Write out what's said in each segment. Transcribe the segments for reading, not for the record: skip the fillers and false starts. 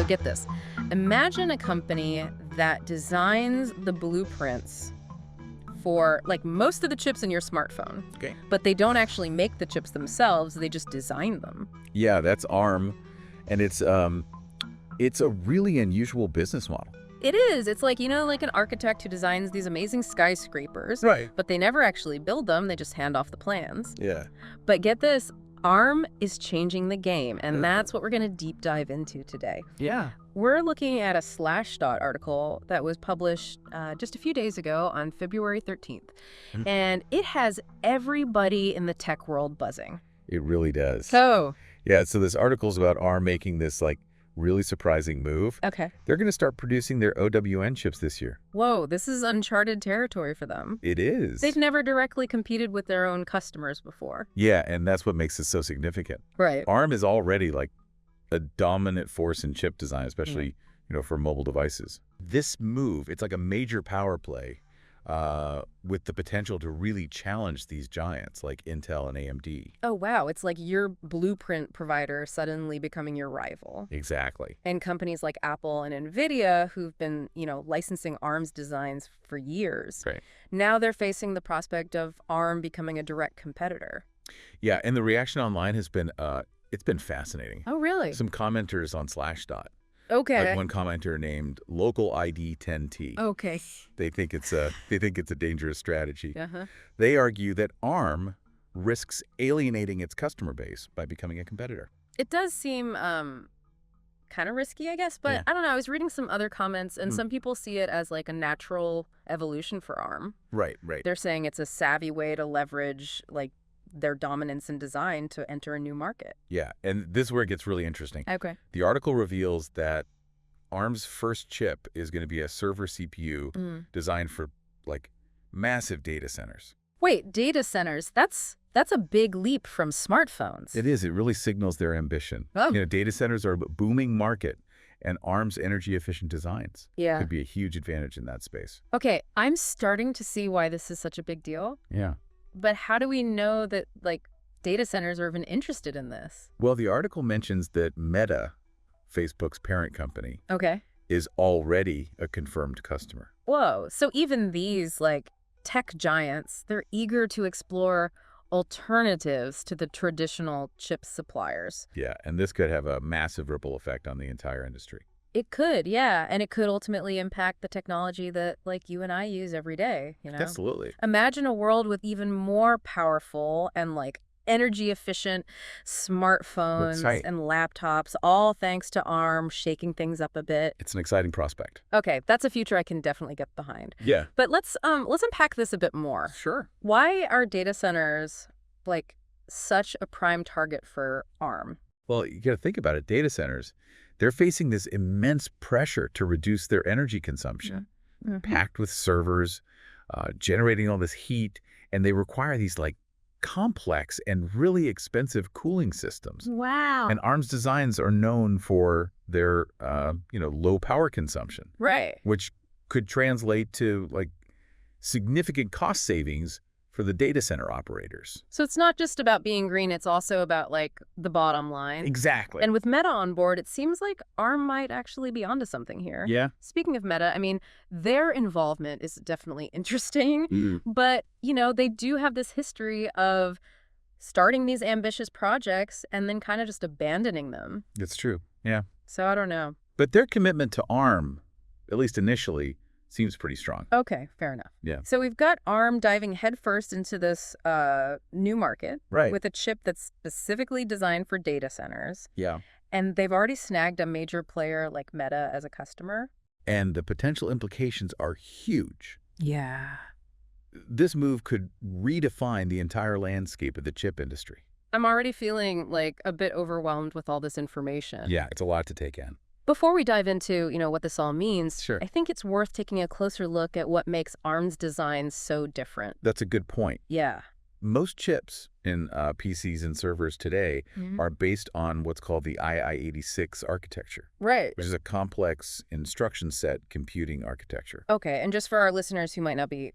get this. Imagine a company that designs the blueprints for like most of the chips in your smartphone. Okay. But they don't actually make the chips themselves, they just design them. Yeah, that's ARM, and it's a really unusual business model. It is. It's like, like an architect who designs these amazing skyscrapers. Right. But they never actually build them, they just hand off the plans. Yeah. But get this, ARM is changing the game, and that's what we're going to deep dive into today. Yeah. We're looking at a Slashdot article that was published just a few days ago on February 13th. And it has everybody in the tech world buzzing. It really does. So, Yeah, so this article's about ARM making this, like, really surprising move. okay. They're going to start producing their OWN chips this year. Whoa, this is uncharted territory for them. It is. They've never directly competed with their own customers before. Yeah, and that's what makes it so significant. Right. ARM is already, like, a dominant force in chip design, especially, for mobile devices. This move, it's like a major power play with the potential to really challenge these giants like Intel and AMD. Oh, wow. It's like your blueprint provider suddenly becoming your rival. Exactly. And companies like Apple and Nvidia, who've been, licensing ARM's designs for years. Right. Now they're facing the prospect of ARM becoming a direct competitor. Yeah, and the reaction online has been, it's been fascinating. Oh, really? Some commenters on Slashdot. Okay. Like one commenter named Local ID 10T. Okay. They think it's a dangerous strategy. Uh-huh. They argue that ARM risks alienating its customer base by becoming a competitor. It does seem kind of risky, I guess, but Yeah. I don't know. I was reading some other comments, and some people see it as like a natural evolution for ARM. Right. They're saying it's a savvy way to leverage like their dominance in design to enter a new market. Yeah, and this is where it gets really interesting. Okay. The article reveals that ARM's first chip is going to be a server CPU designed for, like, massive data centers. Wait, data centers, that's a big leap from smartphones. It is. It really signals their ambition. Oh. Data centers are a booming market, and ARM's energy-efficient designs Yeah. could be a huge advantage in that space. Okay, I'm starting to see why this is such a big deal. Yeah. But how do we know that, like, data centers are even interested in this? Well, the article mentions that Meta, Facebook's parent company, Okay. is already a confirmed customer. Whoa. So even these, like, tech giants, they're eager to explore alternatives to the traditional chip suppliers. Yeah, and this could have a massive ripple effect on the entire industry. It could, yeah. And it could ultimately impact the technology that, like, you and I use every day, Absolutely. Imagine a world with even more powerful and, like, energy-efficient smartphones right. and laptops, all thanks to ARM shaking things up a bit. It's an exciting prospect. Okay, that's a future I can definitely get behind. Yeah. But let's unpack this a bit more. Sure. Why are data centers, like, such a prime target for ARM? Well, you got to think about it. Data centers, they're facing this immense pressure to reduce their energy consumption, packed with servers, generating all this heat, and they require these, like, complex and really expensive cooling systems. Wow. And ARM's designs are known for their, low power consumption, Right. which could translate to, like, significant cost savings for the data center operators. So it's not just about being green, it's also about, like, the bottom line. Exactly. And with Meta on board, it seems like ARM might actually be onto something here. Yeah. Speaking of Meta, I mean, their involvement is definitely interesting, but, they do have this history of starting these ambitious projects and then kind of just abandoning them. It's true. Yeah. So I don't know. But their commitment to ARM, at least initially, seems pretty strong. Okay, fair enough. Yeah. So we've got ARM diving headfirst into this new market Right. with a chip that's specifically designed for data centers. Yeah. And they've already snagged a major player like Meta as a customer. And the potential implications are huge. Yeah. This move could redefine the entire landscape of the chip industry. I'm already feeling, like, a bit overwhelmed with all this information. Yeah, it's a lot to take in. Before we dive into, what this all means, Sure. I think it's worth taking a closer look at what makes ARM's design so different. That's a good point. Yeah. Most chips in PCs and servers today are based on what's called the II-86 architecture, Right. which is a complex instruction set computing architecture. Okay, and just for our listeners who might not be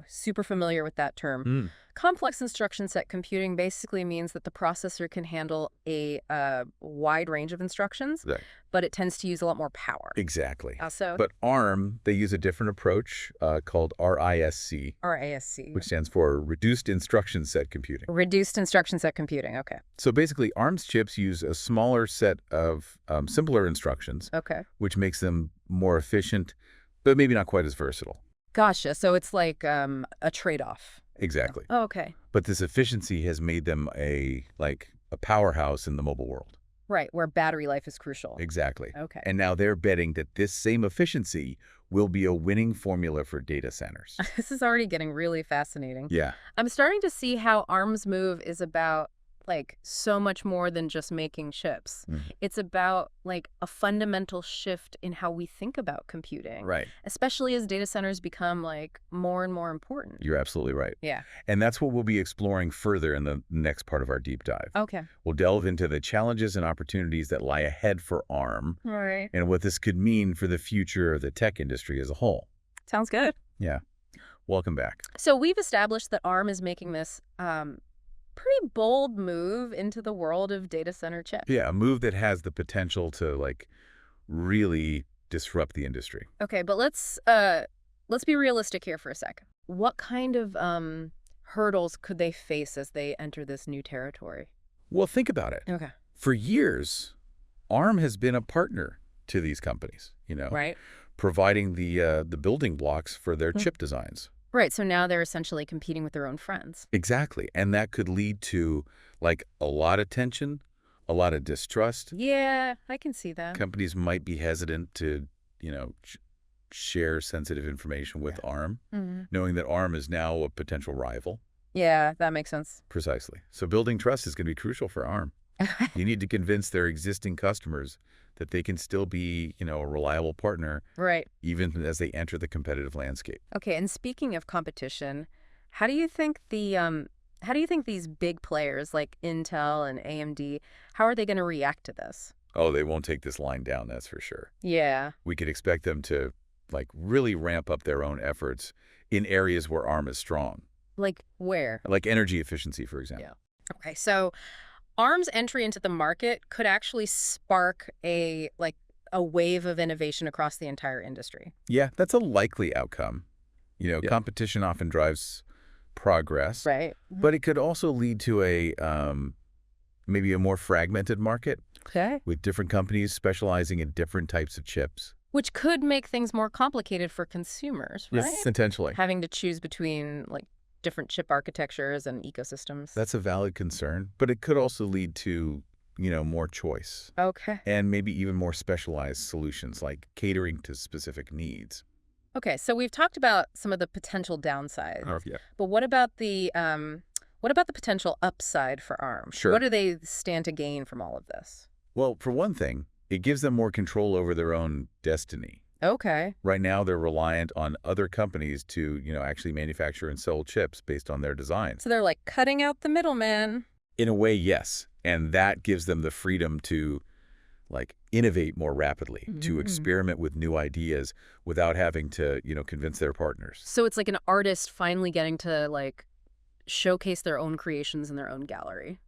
super familiar with that term. Complex instruction set computing basically means that the processor can handle a wide range of instructions, Right. but it tends to use a lot more power. Exactly. Also, But ARM, they use a different approach called RISC, RISC. which stands for Reduced Instruction Set Computing. Reduced instruction set computing. Okay. So basically, ARM's chips use a smaller set of simpler instructions, Okay. which makes them more efficient, but maybe not quite as versatile. Gotcha. So it's like a trade-off. Exactly. Oh, okay. But this efficiency has made them a powerhouse in the mobile world. Right, where battery life is crucial. Exactly. Okay. And now they're betting that this same efficiency will be a winning formula for data centers. This is already getting really fascinating. Yeah. I'm starting to see how ARM's move is about so much more than just making chips. It's about a fundamental shift in how we think about computing. Right. Especially as data centers become more and more important. You're absolutely right. Yeah. And that's what we'll be exploring further in the next part of our deep dive. Okay. We'll delve into the challenges and opportunities that lie ahead for ARM All right. and what this could mean for the future of the tech industry as a whole. Sounds good. Yeah. Welcome back. So we've established that ARM is making this pretty bold move into the world of data center chips. Yeah, a move that has the potential to really disrupt the industry. Okay, but let's be realistic here for a sec. What kind of hurdles could they face as they enter this new territory? Well, think about it. Okay. For years, ARM has been a partner to these companies, Right. providing the building blocks for their chip designs. Right, so now they're essentially competing with their own friends. Exactly. And that could lead to a lot of tension, a lot of distrust. Yeah, I can see that. Companies might be hesitant to, share sensitive information with ARM, knowing that ARM is now a potential rival. Yeah, that makes sense. Precisely. So building trust is going to be crucial for ARM. You need to convince their existing customers that they can still be, a reliable partner, Right. even as they enter the competitive landscape. Okay, and speaking of competition, how do you think these big players like Intel and AMD, how are they going to react to this? Oh, they won't take this line down, that's for sure. Yeah. We could expect them to really ramp up their own efforts in areas where ARM is strong. Like where? Like energy efficiency, for example. Yeah. Okay, so ARM's entry into the market could actually spark a wave of innovation across the entire industry. Yeah, that's a likely outcome. Yeah. Competition often drives progress. Right. But it could also lead to maybe a more fragmented market. Okay. With different companies specializing in different types of chips. Which could make things more complicated for consumers, right? Yes, potentially. Having to choose between different chip architectures and ecosystems. That's a valid concern, but it could also lead to, more choice. Okay. And maybe even more specialized solutions, like catering to specific needs. Okay, so we've talked about some of the potential downsides. Oh, yeah. But what about the potential upside for ARM? Sure. What do they stand to gain from all of this? Well, for one thing, it gives them more control over their own destiny. Okay. Right now, they're reliant on other companies to, actually manufacture and sell chips based on their designs. So they're cutting out the middleman. In a way, yes. And that gives them the freedom to, innovate more rapidly, to experiment with new ideas without having to, convince their partners. So it's like an artist finally getting to, showcase their own creations in their own gallery.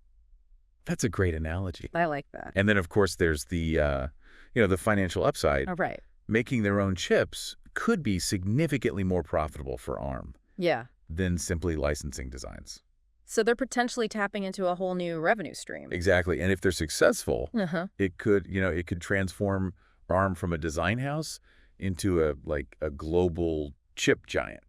That's a great analogy. I like that. And then, of course, there's the, the financial upside. All right. Making their own chips could be significantly more profitable for ARM Yeah. than simply licensing designs. So they're potentially tapping into a whole new revenue stream. Exactly. And if they're successful, it could transform ARM from a design house into a global chip giant.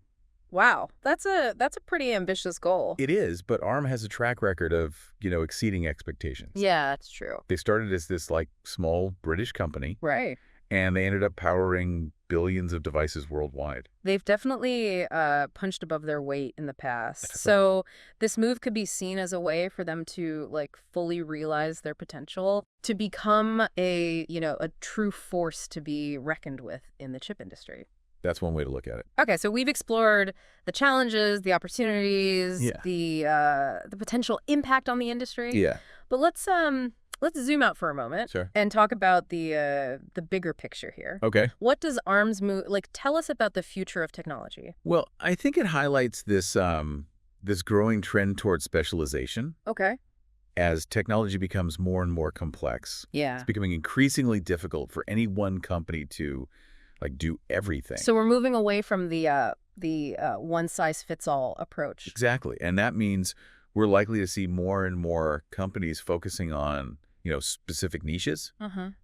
Wow. That's a pretty ambitious goal. It is, but ARM has a track record of, exceeding expectations. Yeah, that's true. They started as this small British company. Right. And they ended up powering billions of devices worldwide. They've definitely punched above their weight in the past. So this move could be seen as a way for them to fully realize their potential to become a true force to be reckoned with in the chip industry. That's one way to look at it. Okay, so we've explored the challenges, the opportunities, the potential impact on the industry. Yeah. But let's Let's zoom out for a moment Sure. and talk about the bigger picture here. Okay. What does ARMS move like? Tell us about the future of technology. Well, I think it highlights this growing trend towards specialization. Okay. As technology becomes more and more complex, Yeah. it's becoming increasingly difficult for any one company to do everything. So we're moving away from the one-size-fits-all approach. Exactly. And that means we're likely to see more and more companies focusing on, specific niches,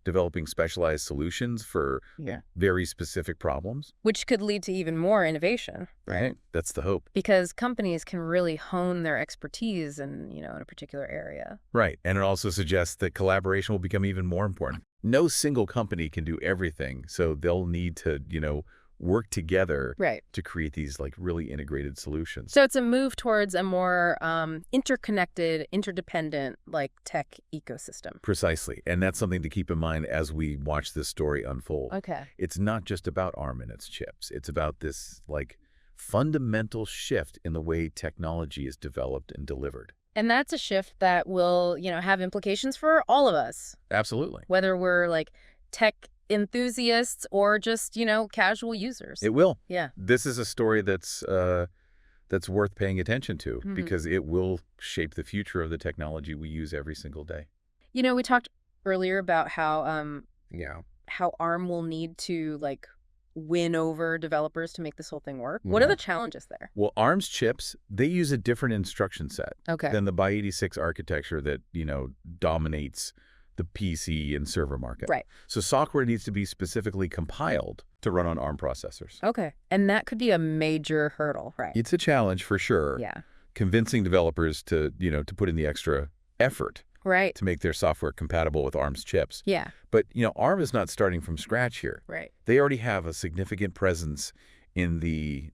developing specialized solutions for very specific problems. Which could lead to even more innovation. Right. That's the hope. Because companies can really hone their expertise in a particular area. Right. And it also suggests that collaboration will become even more important. No single company can do everything, so they'll need to, work together to create these really integrated solutions. So it's a move towards a more interconnected, interdependent tech ecosystem. Precisely. And that's something to keep in mind as we watch this story unfold. Okay. It's not just about ARM and its chips. It's about this fundamental shift in the way technology is developed and delivered. And that's a shift that will, have implications for all of us. Absolutely. Whether we're tech enthusiasts or just, casual users. It will. Yeah. This is a story that's worth paying attention to because it will shape the future of the technology we use every single day. We talked earlier about how ARM will need to win over developers to make this whole thing work. What are the challenges there? Well, ARM's chips, they use a different instruction set than the x86 architecture that, dominates the PC and server market. Right. So software needs to be specifically compiled to run on ARM processors. Okay. And that could be a major hurdle, right? It's a challenge for sure. Yeah. Convincing developers to put in the extra effort to make their software compatible with ARM's chips. Yeah. But, ARM is not starting from scratch here. Right. They already have a significant presence in the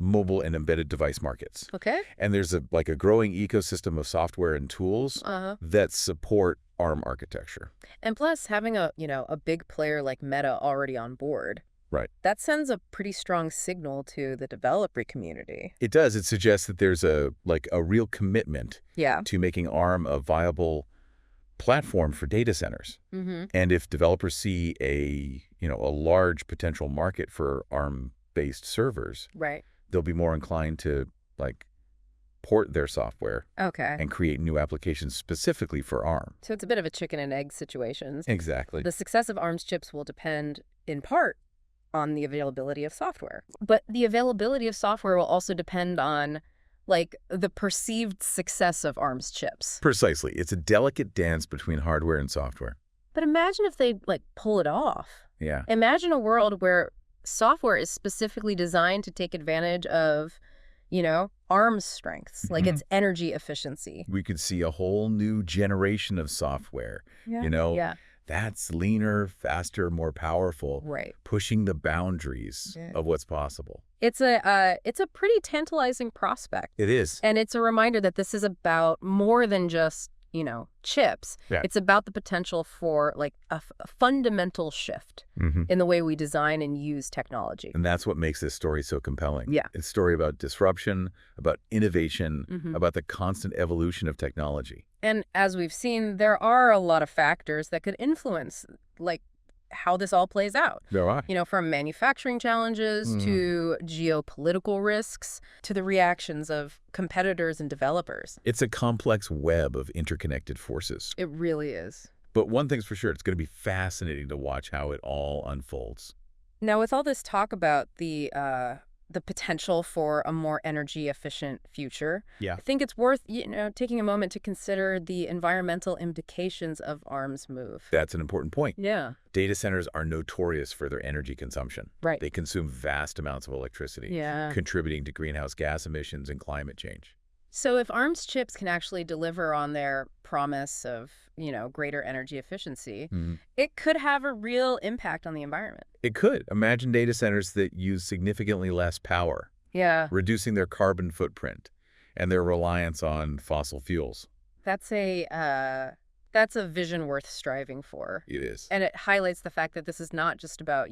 mobile and embedded device markets. Okay. And there's a growing ecosystem of software and tools that support ARM architecture. And plus, having a big player like Meta already on board, that sends a pretty strong signal to the developer community. It does. It suggests that there's a real commitment to making ARM a viable platform for data centers. And if developers see a large potential market for ARM-based servers, they'll be more inclined to port their software and create new applications specifically for ARM. So it's a bit of a chicken and egg situation. Exactly. The success of ARM's chips will depend in part on the availability of software. But the availability of software will also depend on the perceived success of ARM's chips. Precisely. It's a delicate dance between hardware and software. But imagine if they pull it off. Yeah. Imagine a world where software is specifically designed to take advantage of, ARM's strengths, its energy efficiency. We could see a whole new generation of software, that's leaner, faster, more powerful, pushing the boundaries of what's possible. It's a pretty tantalizing prospect. It is. And it's a reminder that this is about more than just chips. Yeah. It's about the potential for a fundamental shift in the way we design and use technology. And that's what makes this story so compelling. Yeah. It's a story about disruption, about innovation, about the constant evolution of technology. And as we've seen, there are a lot of factors that could influence how this all plays out. There are. From manufacturing challenges to geopolitical risks to the reactions of competitors and developers. It's a complex web of interconnected forces. It really is. But one thing's for sure, it's going to be fascinating to watch how it all unfolds. Now, with all this talk about the potential for a more energy-efficient future, I think it's worth, taking a moment to consider the environmental implications of ARM's move. That's an important point. Yeah. Data centers are notorious for their energy consumption. Right. They consume vast amounts of electricity, contributing to greenhouse gas emissions and climate change. So if ARM's chips can actually deliver on their promise of, greater energy efficiency, it could have a real impact on the environment. It could. Imagine data centers that use significantly less power, reducing their carbon footprint and their reliance on fossil fuels. That's a That's a vision worth striving for. It is. And it highlights the fact that this is not just about,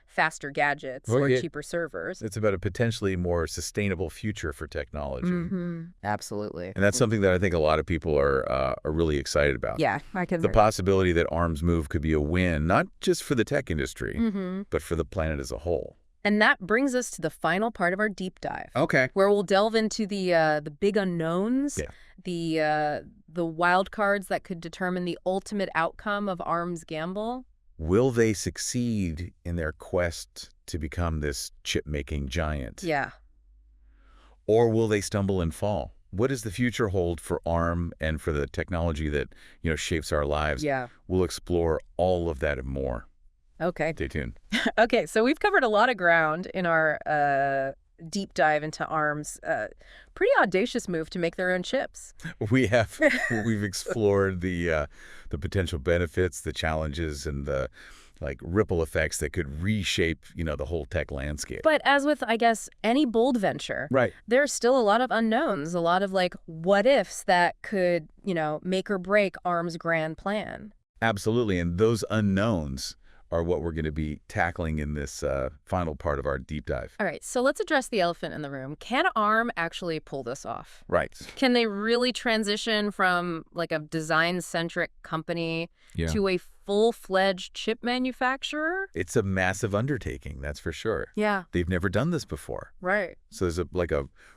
faster gadgets Well, or yeah. cheaper servers. It's about a potentially more sustainable future for technology. Absolutely. And that's something that I think a lot of people are really excited about. Yeah, I can. The possibility that arms move could be a win, not just for the tech industry, but for the planet as a whole. And that brings us to the final part of our deep dive. Okay. Where we'll delve into the big unknowns, the wild cards that could determine the ultimate outcome of arms gamble. Will they succeed in their quest to become this chip-making giant? Yeah. Or will they stumble and fall? What does the future hold for ARM and for the technology that, shapes our lives? Yeah. We'll explore all of that and more. Okay. Stay tuned. Okay, so we've covered a lot of ground in our deep dive into ARM's pretty audacious move to make their own chips. We've explored the potential benefits, the challenges, and the ripple effects that could reshape, the whole tech landscape. But as with, I guess, any bold venture, Right. There's still a lot of unknowns, a lot of what ifs that could, make or break ARM's grand plan. Absolutely, and those unknowns are what we're going to be tackling in this final part of our deep dive. All right, so let's address the elephant in the room. Can ARM actually pull this off? Right. Can they really transition from a design-centric company to a full-fledged chip manufacturer? It's a massive undertaking, that's for sure. Yeah. They've never done this before. Right. So there's a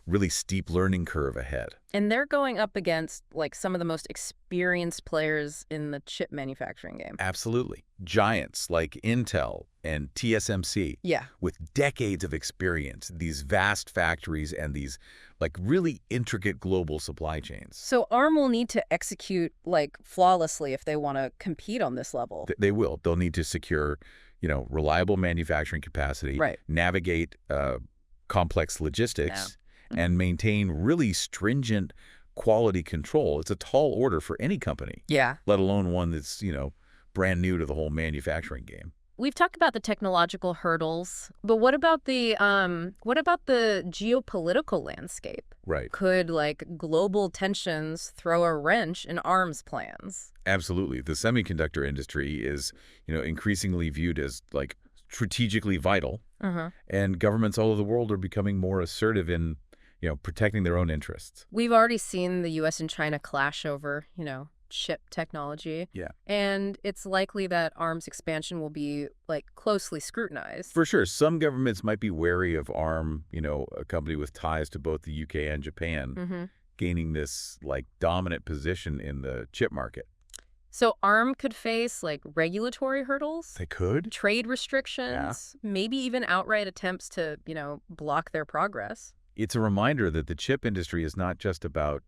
really steep learning curve ahead. And they're going up against some of the most experienced players in the chip manufacturing game. Absolutely. Giants like Intel and TSMC. Yeah. With decades of experience, these vast factories and these really intricate global supply chains. So ARM will need to execute flawlessly if they want to compete on this level. They will. They'll need to secure, reliable manufacturing capacity, right. Navigate complex logistics, and maintain really stringent quality control. It's a tall order for any company. Yeah. Let alone one that's, brand new to the whole manufacturing game. We've talked about the technological hurdles, but what about the geopolitical landscape? Right. Could global tensions throw a wrench in ARM's plans? Absolutely. The semiconductor industry is, increasingly viewed as strategically vital, and governments all over the world are becoming more assertive in, protecting their own interests. We've already seen the U.S. and China clash over, chip technology. Yeah. And it's likely that ARM's expansion will be closely scrutinized. For sure. Some governments might be wary of ARM, a company with ties to both the UK and Japan, gaining this dominant position in the chip market. So ARM could face regulatory hurdles. They could. Trade restrictions, maybe even outright attempts to, block their progress. It's a reminder that the chip industry is not just about,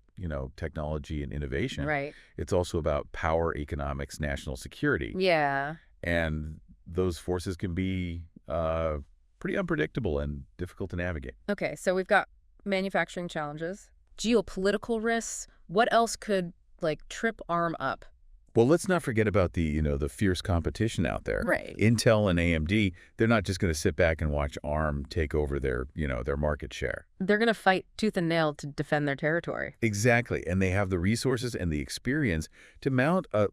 technology and innovation. Right. It's also about power, economics, national security. Yeah. And those forces can be pretty unpredictable and difficult to navigate. Okay, so we've got manufacturing challenges, geopolitical risks. What else could trip ARM up? Well, let's not forget about the fierce competition out there. Right. Intel and AMD, they're not just going to sit back and watch ARM take over their market share. They're going to fight tooth and nail to defend their territory. Exactly. And they have the resources and the experience to mount a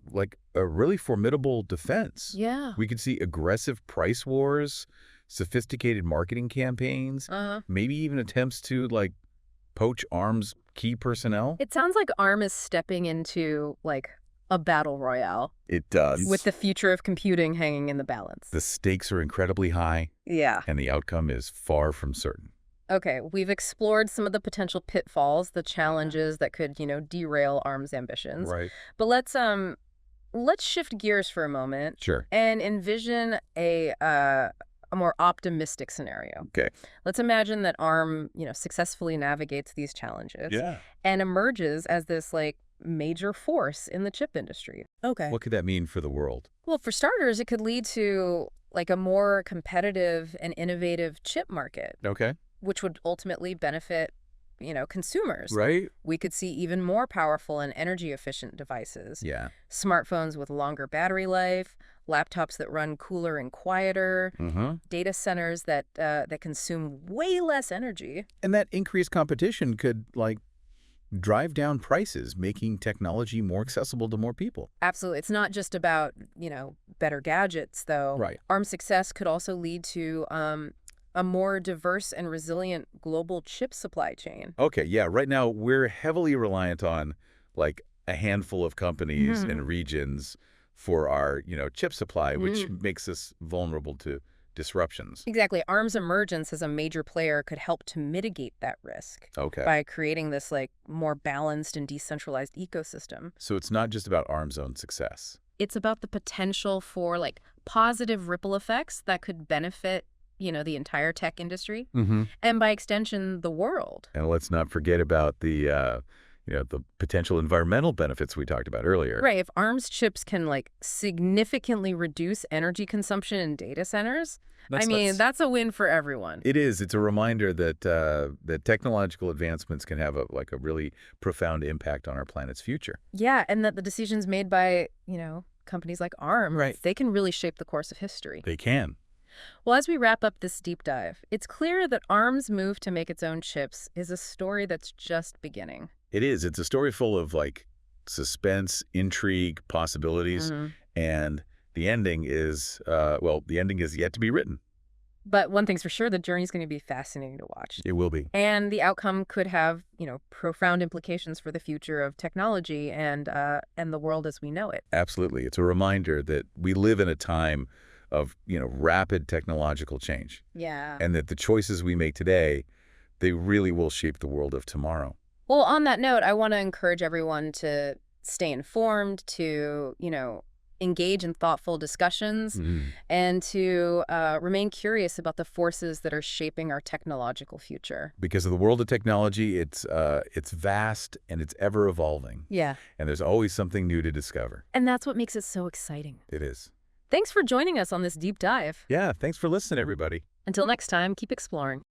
really formidable defense. Yeah. We could see aggressive price wars, sophisticated marketing campaigns, maybe even attempts to poach ARM's key personnel. It sounds like ARM is stepping into a battle royale. It does. With the future of computing hanging in the balance. The stakes are incredibly high. Yeah. And the outcome is far from certain. Okay, we've explored some of the potential pitfalls, the challenges that could, derail ARM's ambitions. Right. But let's shift gears for a moment. Sure. And envision a more optimistic scenario. Okay. Let's imagine that ARM, successfully navigates these challenges. Yeah. And emerges as this major force in the chip industry. Okay. What could that mean for the world? Well, for starters, it could lead to a more competitive and innovative chip market. Okay. Which would ultimately benefit, consumers. Right. We could see even more powerful and energy efficient devices. Yeah. Smartphones with longer battery life, laptops that run cooler and quieter, data centers that consume way less energy. And that increased competition could drive down prices, making technology more accessible to more people. Absolutely. It's not just about, better gadgets, though. Right. ARM's success could also lead to a more diverse and resilient global chip supply chain. Okay, yeah, right now we're heavily reliant on like a handful of companies and regions for our, chip supply, which makes us vulnerable to disruptions. Exactly. ARM's emergence as a major player could help to mitigate that risk Okay. by creating this more balanced and decentralized ecosystem. So it's not just about ARM's own success. It's about the potential for positive ripple effects that could benefit, the entire tech industry and by extension, the world. And let's not forget about the potential environmental benefits we talked about earlier. Right. If ARM's chips can significantly reduce energy consumption in data centers, that's a win for everyone. It is. It's a reminder that technological advancements can have a really profound impact on our planet's future. Yeah, and that the decisions made by, companies like ARM, they can really shape the course of history. They can. Well, as we wrap up this deep dive, it's clear that ARM's move to make its own chips is a story that's just beginning. It is. It's a story full of suspense, intrigue, possibilities, and the ending is yet to be written. But one thing's for sure, the journey's going to be fascinating to watch. It will be. And the outcome could have, profound implications for the future of technology and the world as we know it. Absolutely. It's a reminder that we live in a time of, rapid technological change. Yeah. And that the choices we make today, they really will shape the world of tomorrow. Well, on that note, I want to encourage everyone to stay informed, to, engage in thoughtful discussions, and to remain curious about the forces that are shaping our technological future. Because of the world of technology, it's vast and it's ever evolving. Yeah. And there's always something new to discover. And that's what makes it so exciting. It is. Thanks for joining us on this deep dive. Yeah, thanks for listening, everybody. Until next time, keep exploring.